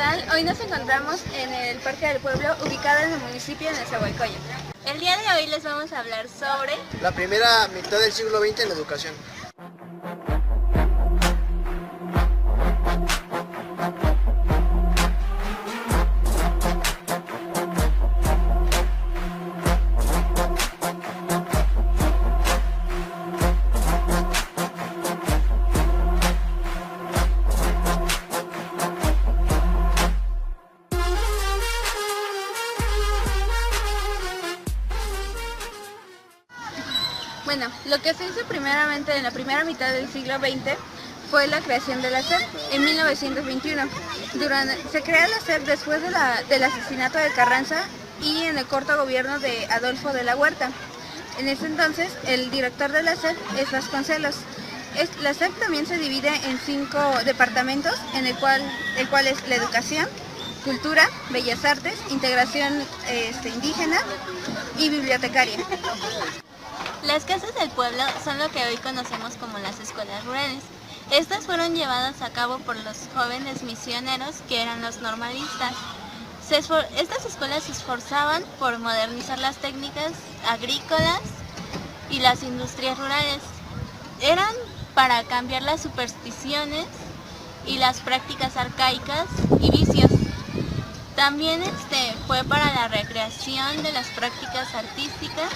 tal? Hoy nos encontramos en el Parque del Pueblo, ubicado en el municipio de Nezahualcóyotl. El día de hoy les vamos a hablar sobre la primera mitad del siglo XX en la educación. Bueno, lo que se hizo primeramente en la primera mitad del siglo XX fue la creación de la SEP en 1921. Se crea la SEP después del asesinato de Carranza y en el corto gobierno de Adolfo de la Huerta. En ese entonces, el director de la SEP es Vasconcelos. La SEP también se divide en 5 departamentos, el cual es la educación, cultura, bellas artes, integración indígena y bibliotecaria. Las casas del pueblo son lo que hoy conocemos como las escuelas rurales. Estas fueron llevadas a cabo por los jóvenes misioneros que eran los normalistas. Estas escuelas se esforzaban por modernizar las técnicas agrícolas y las industrias rurales. Eran para cambiar las supersticiones y las prácticas arcaicas y vicios. También fue para la recreación de las prácticas artísticas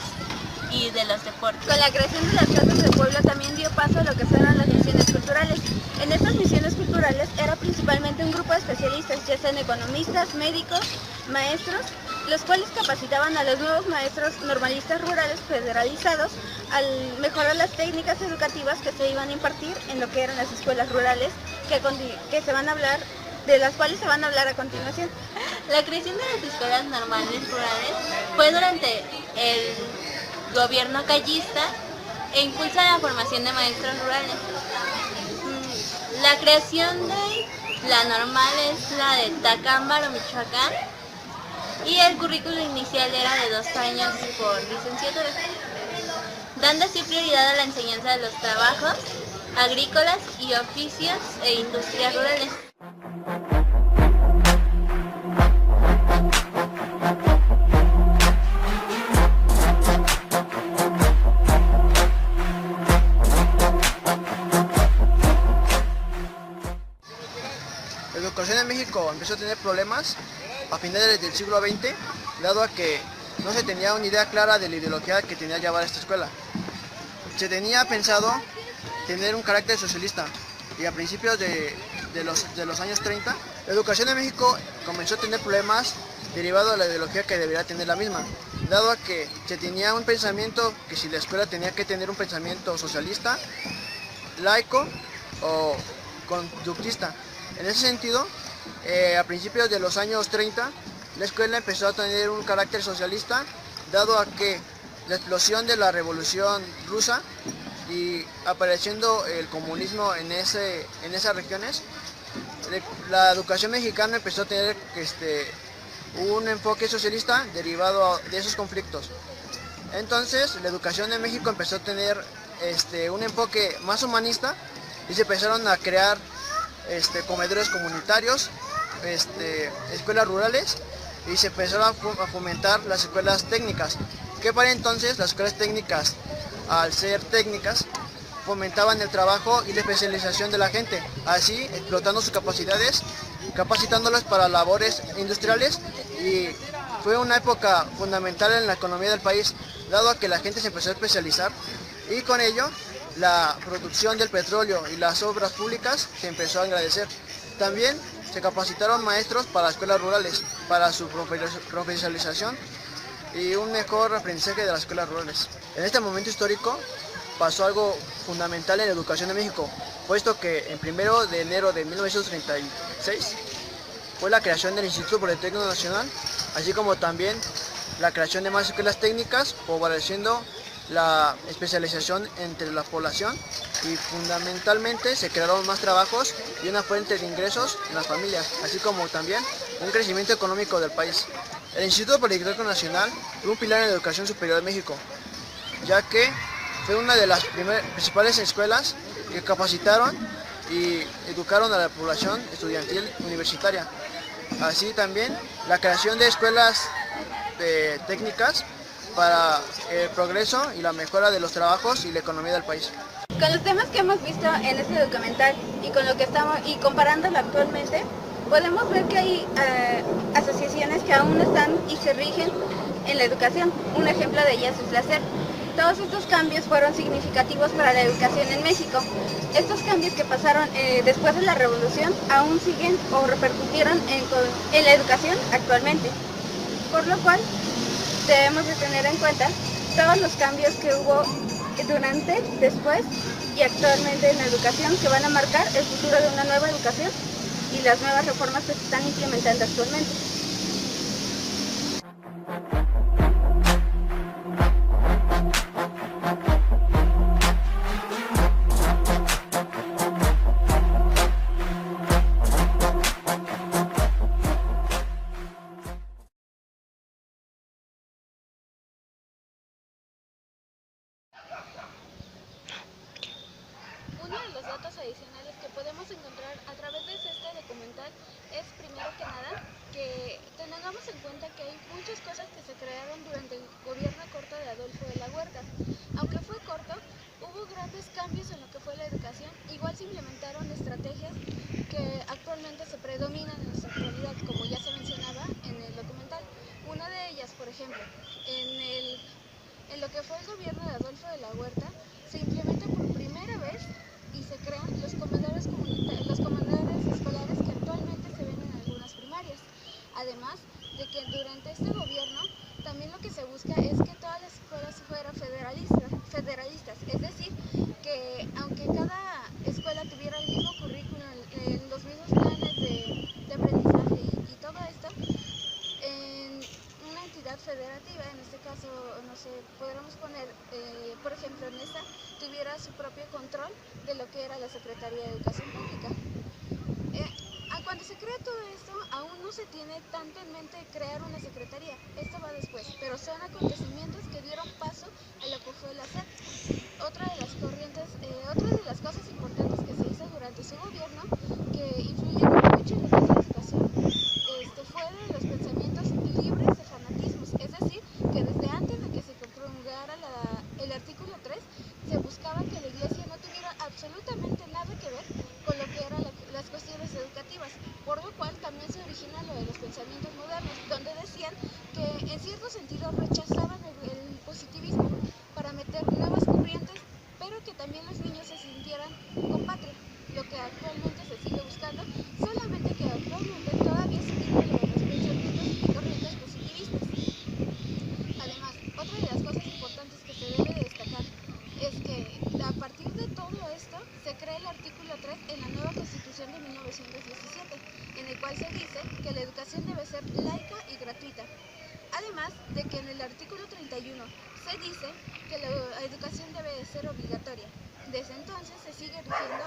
y de los deportes. Con la creación de las casas del pueblo también dio paso a lo que fueron las misiones culturales. En estas misiones culturales era principalmente un grupo de especialistas, ya sean economistas, médicos, maestros, los cuales capacitaban a los nuevos maestros normalistas rurales federalizados al mejorar las técnicas educativas que se iban a impartir en lo que eran las escuelas rurales de las cuales se van a hablar a continuación. La creación de las escuelas normales rurales fue durante el gobierno callista e impulsa la formación de maestros rurales. La creación de la normal es la de Tacámbaro, Michoacán, y el currículo inicial era de 2 años por licenciatura, dando así prioridad a la enseñanza de los trabajos agrícolas y oficios e industrias rurales. La educación en México empezó a tener problemas a finales del siglo XX, dado a que no se tenía una idea clara de la ideología que tenía que llevar esta escuela. Se tenía pensado tener un carácter socialista y a principios de los años 30, la educación en México comenzó a tener problemas derivados de la ideología que debería tener la misma, dado a que se tenía un pensamiento que si la escuela tenía que tener un pensamiento socialista, laico o conductista. En ese sentido, a principios de los años 30, la escuela empezó a tener un carácter socialista, dado a que la explosión de la Revolución Rusa y apareciendo el comunismo en esas regiones, la educación mexicana empezó a tener un enfoque socialista derivado de esos conflictos. Entonces, la educación en México empezó a tener un enfoque más humanista y se empezaron a crear comedores comunitarios, escuelas rurales, y se empezaron a fomentar las escuelas técnicas, que para entonces las escuelas técnicas, al ser técnicas, fomentaban el trabajo y la especialización de la gente, así explotando sus capacidades, capacitándolas para labores industriales, y fue una época fundamental en la economía del país, dado a que la gente se empezó a especializar y con ello la producción del petróleo y las obras públicas se empezó a engrandecer. También se capacitaron maestros para escuelas rurales, para su profesionalización y un mejor aprendizaje de las escuelas rurales. En este momento histórico pasó algo fundamental en la educación de México, puesto que en 1 de enero de 1936 fue la creación del Instituto Politécnico Nacional, así como también la creación de más escuelas técnicas, favoreciendo la especialización entre la población, y fundamentalmente se crearon más trabajos y una fuente de ingresos en las familias, así como también un crecimiento económico del país. El Instituto Politécnico Nacional fue un pilar en la educación superior de México, ya que fue una de las principales escuelas que capacitaron y educaron a la población estudiantil universitaria. Así también la creación de escuelas técnicas para el progreso y la mejora de los trabajos y la economía del país. Con los temas que hemos visto en este documental y con lo que estamos y comparándolo actualmente, podemos ver que hay asociaciones que aún están y se rigen en la educación. Un ejemplo de ellas es la SEP. Todos estos cambios fueron significativos para la educación en México. Estos cambios que pasaron después de la revolución aún siguen o repercutieron en la educación actualmente. Por lo cual debemos de tener en cuenta todos los cambios que hubo durante, después y actualmente en la educación que van a marcar el futuro de una nueva educación y las nuevas reformas que se están implementando actualmente. Uno de los datos adicionales que podemos encontrar a través de este documental es, primero que nada, que tengamos en cuenta que hay muchas cosas que se crearon durante el gobierno corto de Adolfo de la Huerta. Aunque fue corto, hubo grandes cambios en lo que fue la educación. Igual se implementaron estrategias que actualmente se predominan en nuestra actualidad, como ya se mencionaba en el documental. Una de ellas, por ejemplo, en lo que fue el gobierno de Adolfo de la Huerta, se implementa por primera vez y se crean los comedores escolares que actualmente se ven en algunas primarias. Además de que durante este gobierno también lo que se busca es que todas las escuelas fueran federalistas, es decir, que aunque cada escuela tuviera el mismo currículum, los mismos planes de aprendizaje y todo esto, en una entidad federativa, en este caso, no sé, podríamos poner, por ejemplo, en esta, tuviera su propio control de lo que era la Secretaría de Educación Pública. Cuando se crea todo esto, aún no se tiene tanto en mente crear una secretaría, esto va después, pero son acontecimientos que dieron paso a lo que fue la SEP. Otra de las cosas importantes que se hizo durante su gobierno, que influyeron mucho en lo que es la educación, fue de los pensamientos libres de fanatismos, es decir, que desde antes de que se promulgara el artículo 3, se buscaba que la Iglesia no tuviera absolutamente nada que ver con lo que eran las cuestiones educativas, por lo cual también se origina lo de los pensamientos modernos, donde decían que en cierto sentido rechazaban el positivismo para meter nuevas corrientes, pero que también los niños se sintieran con patria, lo que actualmente se sigue buscando, solamente que actualmente todavía se tiene lo de los pensamientos y corrientes positivistas. Además, otra de las cosas importantes que se debe de destacar es que a partir de todo esto se crea el artículo 3 en la nueva Constitución de 1917, en el cual se dice que la educación debe ser laica y gratuita. Además de que en el artículo 31 se dice que la educación debe de ser obligatoria. Desde entonces se sigue rigiendo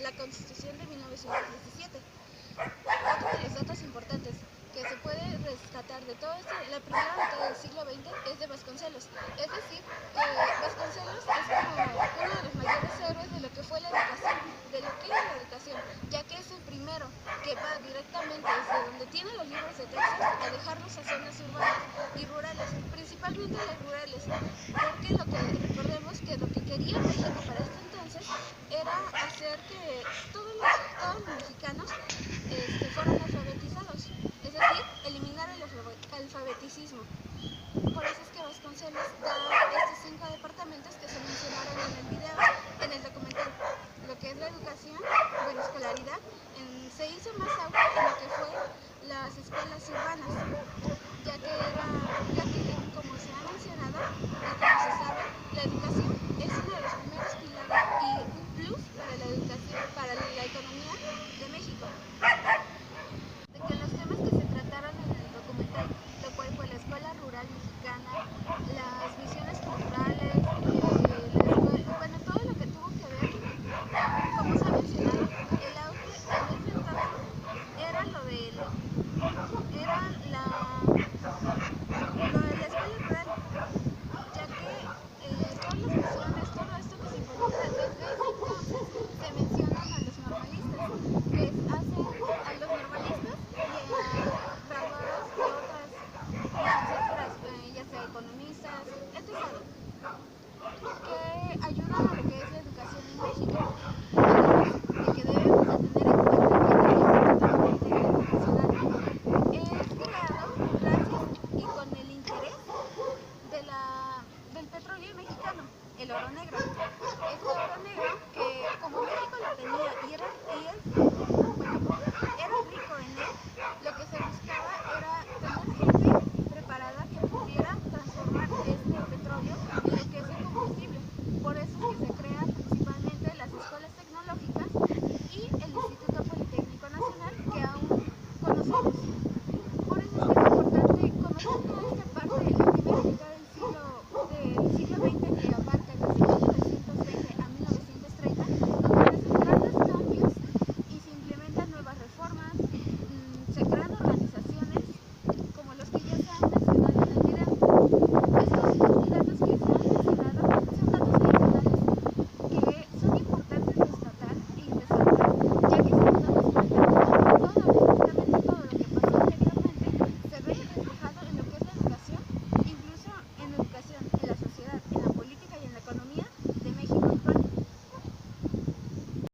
la Constitución de 1917. Otro de los datos importantes que se puede rescatar de todo esto, la primera mitad del siglo XX es de Vasconcelos. Es decir, que Vasconcelos es como uno de los mayores héroes de lo que fue la educación, de lo que es la educación, ya que es el primero que va directamente desde donde tiene los libros de texto a dejarlos a zonas urbanas y rurales, principalmente las rurales, porque recordemos que lo que quería México para este entonces era hacer que todos los mexicanos fueran alfabetizados, es decir, eliminar el alfabeticismo. Por eso es que Vasconcelos da estos 5 departamentos que se mencionaron en el video, en el documental. Lo que es la educación, escolaridad, se hizo más auge en lo que fue las escuelas urbanas,